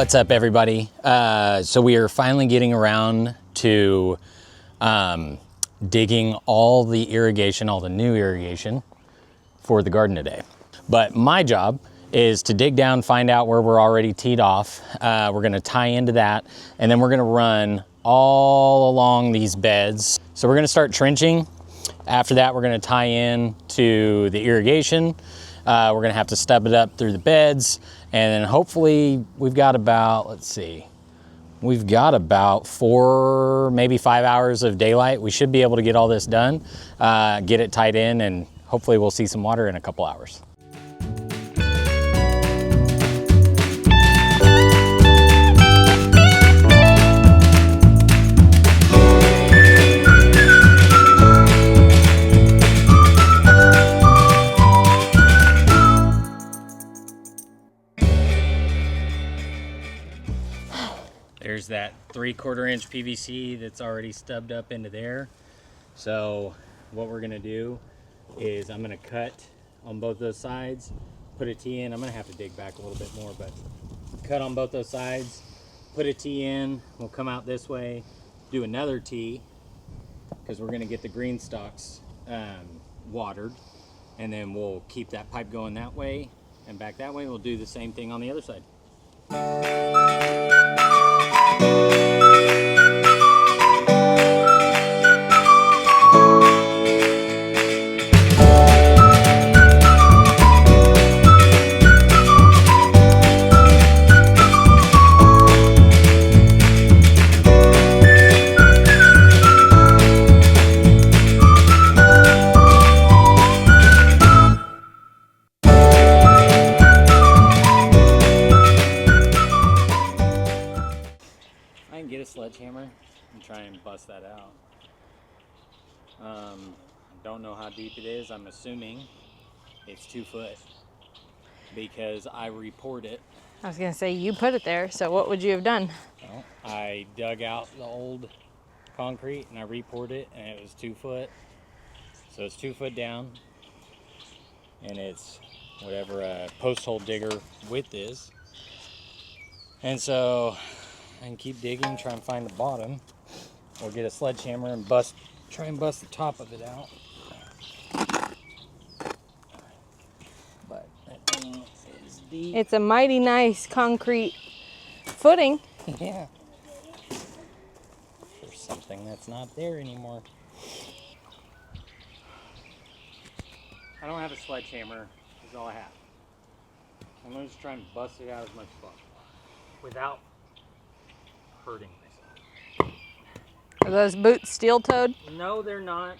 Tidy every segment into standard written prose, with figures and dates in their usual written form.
What's up, everybody? So we are finally getting around to digging all the irrigation, all the new irrigation for the garden today. But my job is to dig down, find out where we're already teed off. We're gonna tie into that, and then we're gonna run all along these beds. So we're gonna start trenching. After that, we're gonna tie in to the irrigation. We're gonna have to stub it up through the beds, and then hopefully we've got about, let's see, we've got about 4, maybe 5 hours of daylight. We should be able to get all this done, get it tied in, and hopefully we'll see some water in a couple hours. There's that 3/4 inch PVC that's already stubbed up into there. So what we're gonna do is I'm gonna cut on both those sides, put a T in. I'm gonna have to dig back a little bit more, but cut on both those sides, put a T in. We'll come out this way, do another T, because we're gonna get the green stalks watered, and then we'll keep that pipe going that way and back that way. We'll do the same thing on the other side. Get a sledgehammer and try and bust that out. Don't know how deep it is. I'm assuming it's 2 foot because I repoured it. I was gonna say, you put it there, so what would you have done? Well, I dug out the old concrete and I repoured it, and it was 2 foot. So it's 2 foot down, and it's whatever a post hole digger width is. And so I can keep digging, try and find the bottom, or get a sledgehammer and try and bust the top of it out. But that thing is deep. It's a mighty nice concrete footing. Yeah. There's something that's not there anymore. I don't have a sledgehammer, is all I have. I'm gonna just try and bust it out as much as possible without hurting myself. Are those boots steel-toed? No, they're not.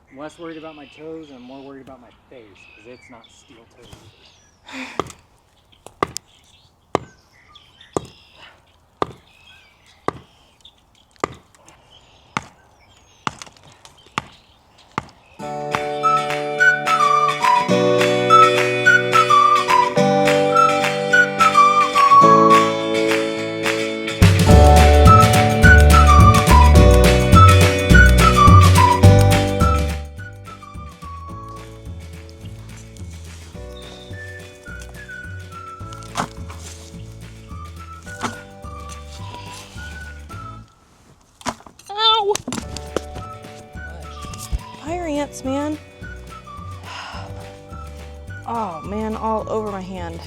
I'm less worried about my toes and I'm more worried about my face, because it's not steel-toed. Fire ants, man. Oh man, all over my hand.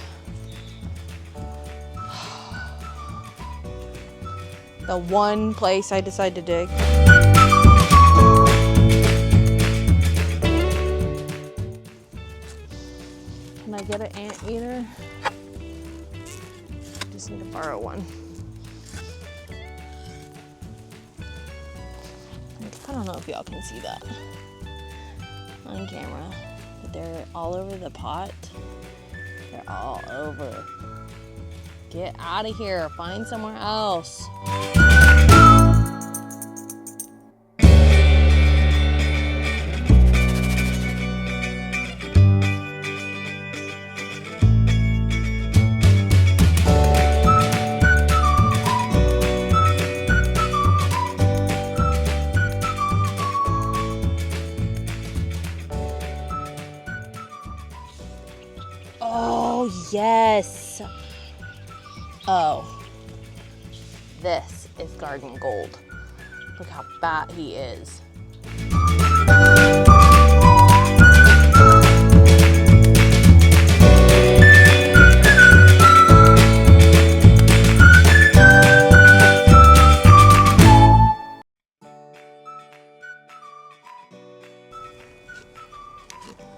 The one place I decide to dig. Can I get an anteater? Just need to borrow one. I don't know if y'all can see that on camera, but they're all over the pot. They're all over. Get out of here, find somewhere else. Yes. Oh, this is garden gold. Look how fat he is.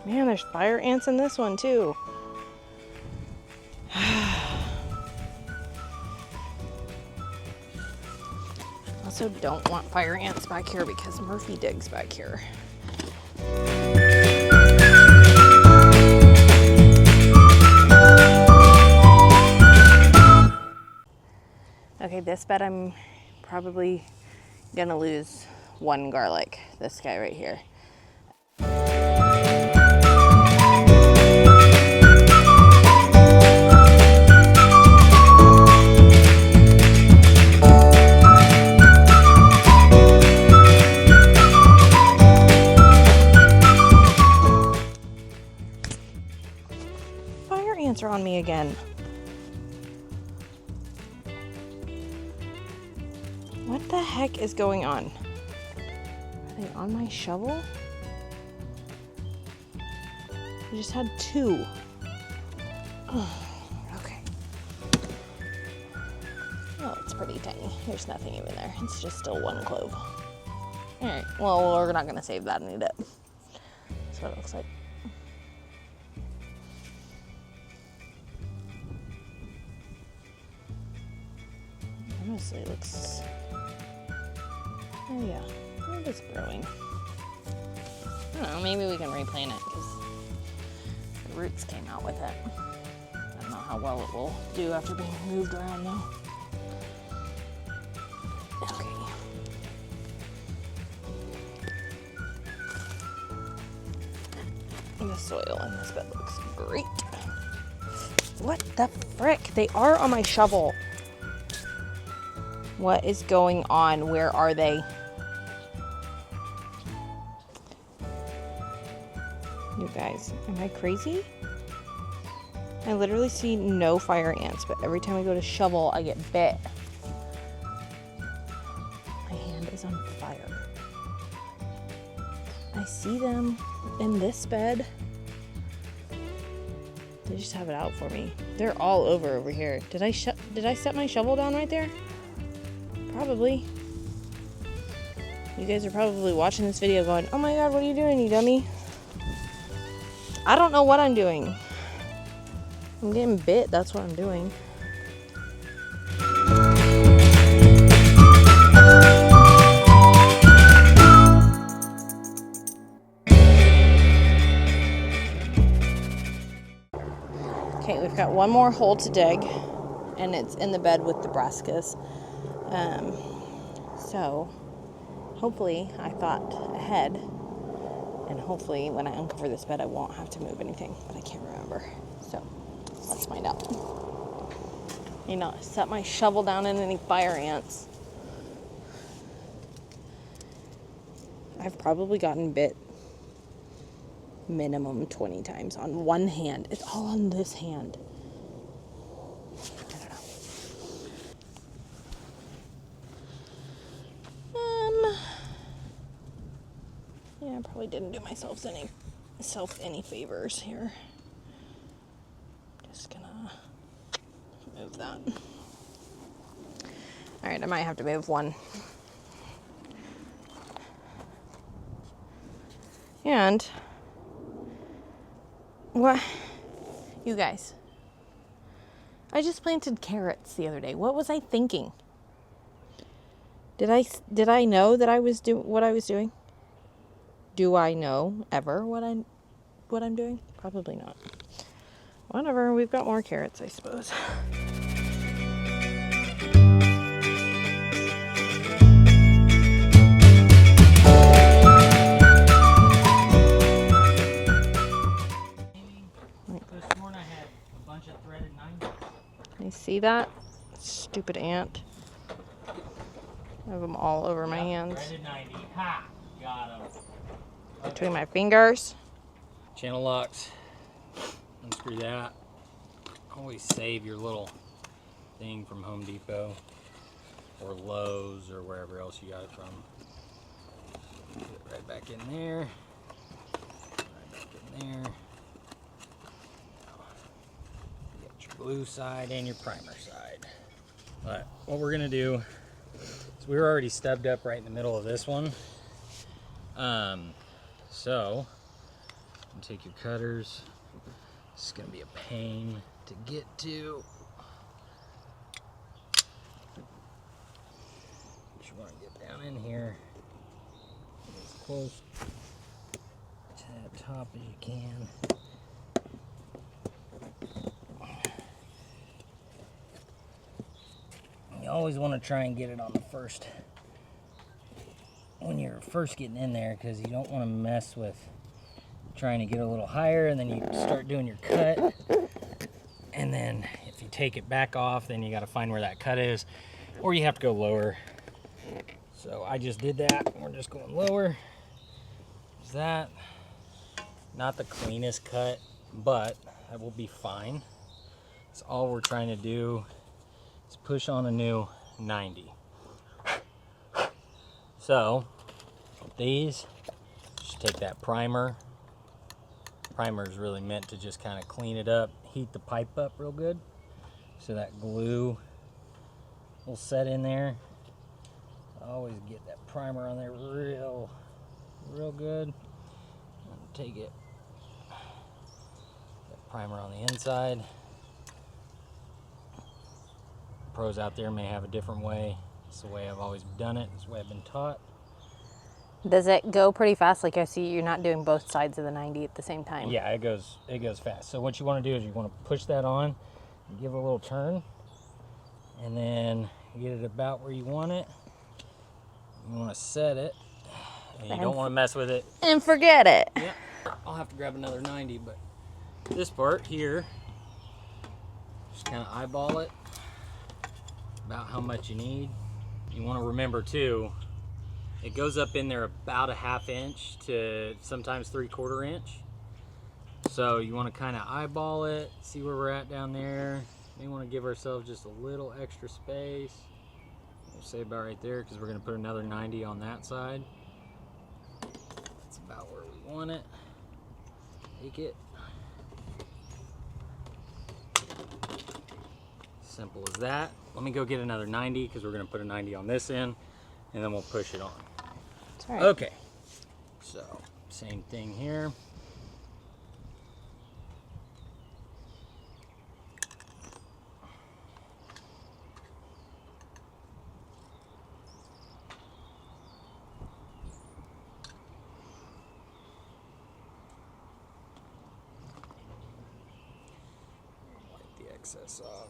Man, there's fire ants in this one too. Also don't want fire ants back here because Murphy digs back here. Okay, this bed I'm probably gonna lose one garlic, this guy right here. Fire ants are on me again. What the heck is going on? Are they on my shovel? I just had two. Oh, okay. Oh, it's pretty tiny. There's nothing even there. It's just still one clove. All right, well, we're not gonna save that and eat it. That's what it looks like. Honestly, it looks, oh yeah, it is growing. I don't know, maybe we can replant it because the roots came out with it. I don't know how well it will do after being moved around though. Okay. And the soil in this bed looks great. What the frick? They are on my shovel. What is going on? Where are they? You guys, am I crazy? I literally see no fire ants, but every time I go to shovel, I get bit. My hand is on fire. I see them in this bed. They just have it out for me. They're all over here. Did I set my shovel down right there? Probably. You guys are probably watching this video going, oh my god, what are you doing, you dummy? I don't know what I'm doing. I'm getting bit, that's what I'm doing. Okay, we've got one more hole to dig, and it's in the bed with the brassicas. So hopefully I thought ahead, and hopefully when I uncover this bed I won't have to move anything, but I can't remember. So let's find out. You know, set my shovel down in any fire ants. I've probably gotten bit minimum 20 times on one hand. It's all on this hand. I probably didn't do myself any favors here. Just gonna move that. All right, I might have to move one. And what, you guys? I just planted carrots the other day. What was I thinking? Did I know that I was doing what I was doing? Do I know ever what I'm doing? Probably not. Whatever, we've got more carrots, I suppose. This morning I had a bunch of threaded 90s. You see that? Stupid ant. I have them all over my hands. Threaded 90. Ha! Got them. Between my fingers. Channel locks. Unscrew that. Always save your little thing from Home Depot or Lowe's or wherever else you got it from. Get it right back in there. Right back in there. You got your glue side and your primer side. But what we're gonna do is we were already stubbed up right in the middle of this one. So you take your cutters. It's gonna be a pain to get to. You want to get down in here as close to that top as you can. You always want to try and get it on the first, when you're first getting in there, because you don't want to mess with trying to get a little higher and then you start doing your cut, and then if you take it back off, then you got to find where that cut is, or you have to go lower. So I just did that, and we're just going lower. There's that. Not the cleanest cut, but that will be fine. That's all we're trying to do is push on a new 90. So these, just take that primer. Primer is really meant to just kind of clean it up, heat the pipe up real good, so that glue will set in there. Always get that primer on there real good. And take it, that primer on the inside. Pros out there may have a different way. It's the way I've always done it. It's the way I've been taught. Does it go pretty fast? Like I see you're not doing both sides of the 90 at the same time. Yeah, it goes fast. So what you want to do is you want to push that on, and give it a little turn, and then get it about where you want it. You want to set it, and you don't want to mess with it. And forget it. Yeah, I'll have to grab another 90, but this part here, just kind of eyeball it, about how much you need. You want to remember too, it goes up in there about a 1/2 inch to sometimes 3/4 inch. So you want to kind of eyeball it, see where we're at down there. We want to give ourselves just a little extra space. We'll say about right there, because we're going to put another 90 on that side. That's about where we want it. Take it. Simple as that. Let me go get another 90, because we're going to put a 90 on this end, and then we'll push it on. That's right. Okay, so same thing here. Wipe the excess off.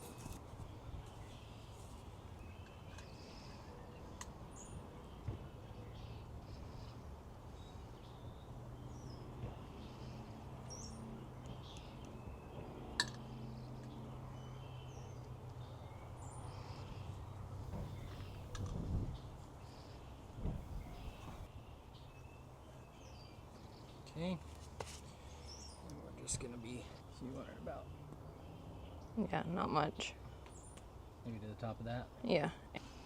Okay, and we're just gonna be, so you want it about Yeah, not much. maybe to the top of that. Yeah.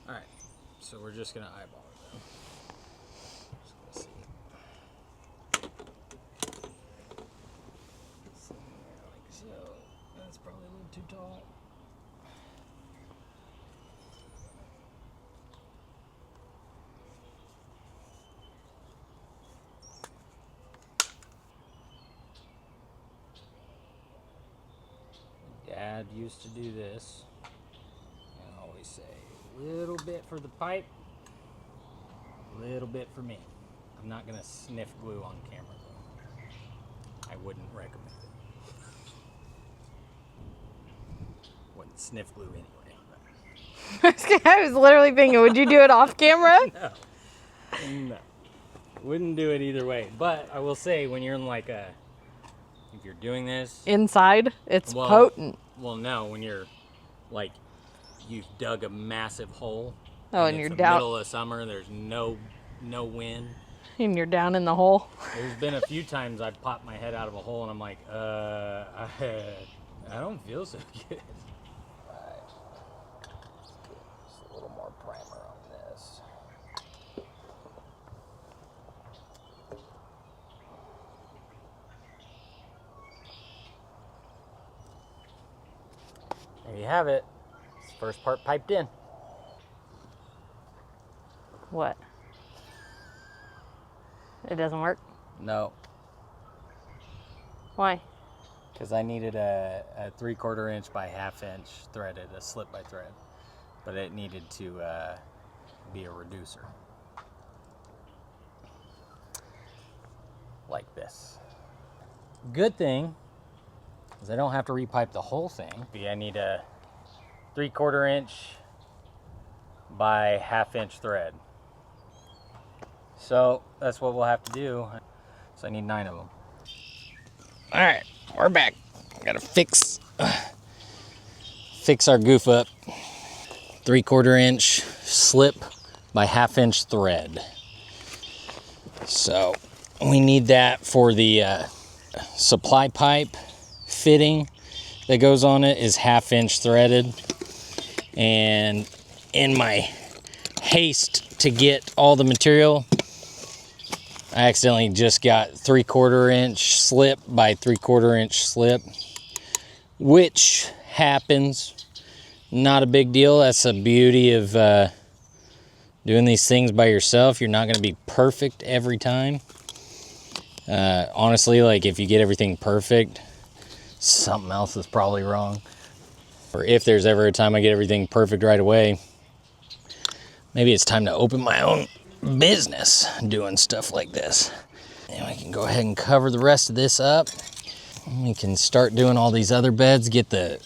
All right, so we're just gonna eyeball it then. Just gonna see. Like so. That's probably a little too tall. Dad used to do this, and I always say, a little bit for the pipe, a little bit for me. I'm not gonna sniff glue on camera though. I wouldn't recommend it. Wouldn't sniff glue anyway. I was literally thinking, would you do it off camera? No. Wouldn't do it either way. But I will say, when you're in like if you're doing this Inside, it's potent. Well, no, when you're like, you've dug a massive hole. Oh, and it's you're the down. middle of summer. There's no wind. And you're down in the hole. There's been a few times I've popped my head out of a hole and I'm like, I don't feel so good. you have it. It's the first part piped in. What? It doesn't work? No, Why? because I needed a 3/4 inch by 1/2 inch threaded, a slip by thread, but it needed to be a reducer. Like this. Good thing is I don't have to repipe the whole thing. I need a 3/4 inch by 1/2 inch thread. So that's what we'll have to do. So I need 9 of them. All right, we're back. Gotta fix our goof up. 3/4 inch slip by 1/2 inch thread. So we need that for the supply pipe fitting that goes on it is 1/2 inch threaded. And in my haste to get all the material, I accidentally just got 3/4 inch slip by 3/4 inch slip, which happens. Not a big deal. That's the beauty of doing these things by yourself. You're not going to be perfect every time. Honestly, like if you get everything perfect, something else is probably wrong. Or if there's ever a time I get everything perfect right away, maybe it's time to open my own business doing stuff like this. And we can go ahead and cover the rest of this up. We can start doing all these other beds, get the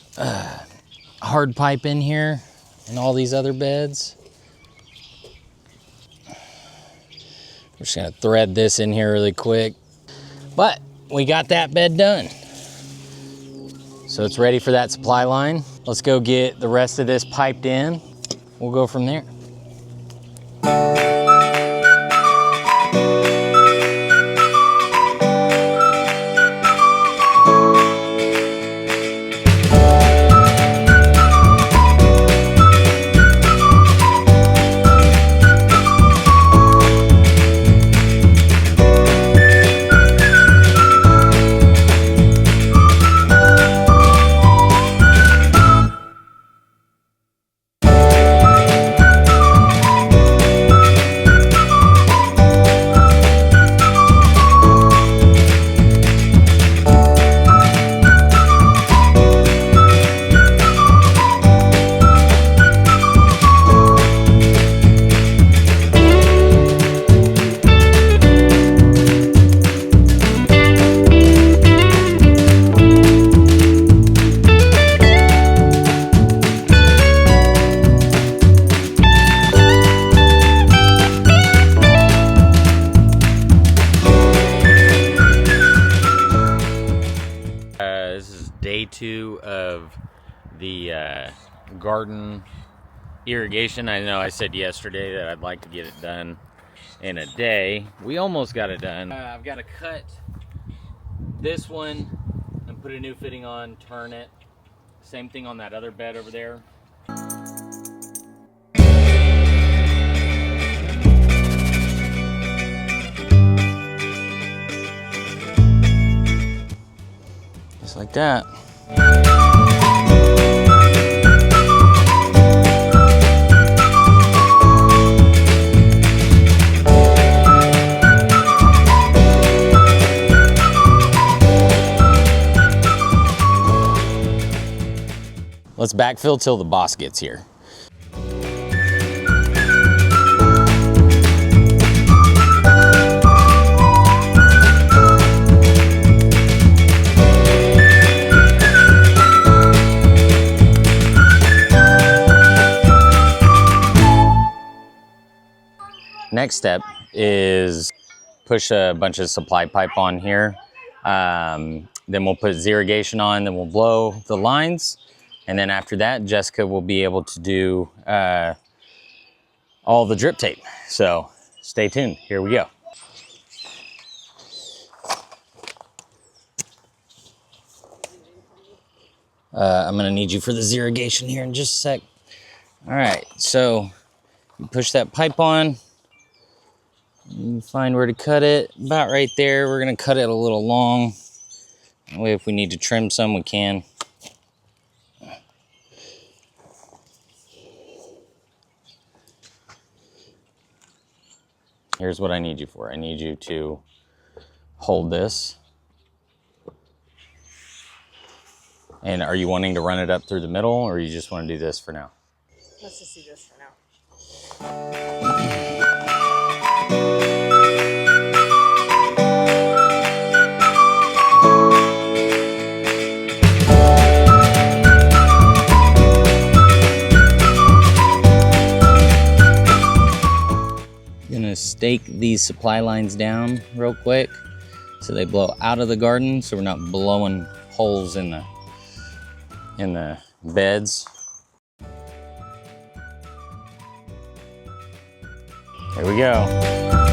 hard pipe in here and all these other beds. We're just gonna thread this in here really quick. But we got that bed done. So it's ready for that supply line. Let's go get the rest of this piped in. We'll go from there. This is day 2 of the garden irrigation. I know I said yesterday that I'd like to get it done in a day. We almost got it done. I've got to cut this one and put a new fitting on, turn it. Same thing on that other bed over there. Just like that. Let's backfill till the boss gets here. Next step is push a bunch of supply pipe on here. Then we'll put irrigation on, then we'll blow the lines. And then after that, Jessica will be able to do all the drip tape. So stay tuned, here we go. I'm gonna need you for the irrigation here in just a sec. All right, so you push that pipe on, you find where to cut it, about right there. We're gonna cut it a little long. That way if we need to trim some, we can. Here's what I need you for. I need you to hold this. And are you wanting to run it up through the middle, or you just want to do this for now? Let's just do this for now. Gonna stake these supply lines down real quick so they blow out of the garden, so we're not blowing holes in the beds. There we go.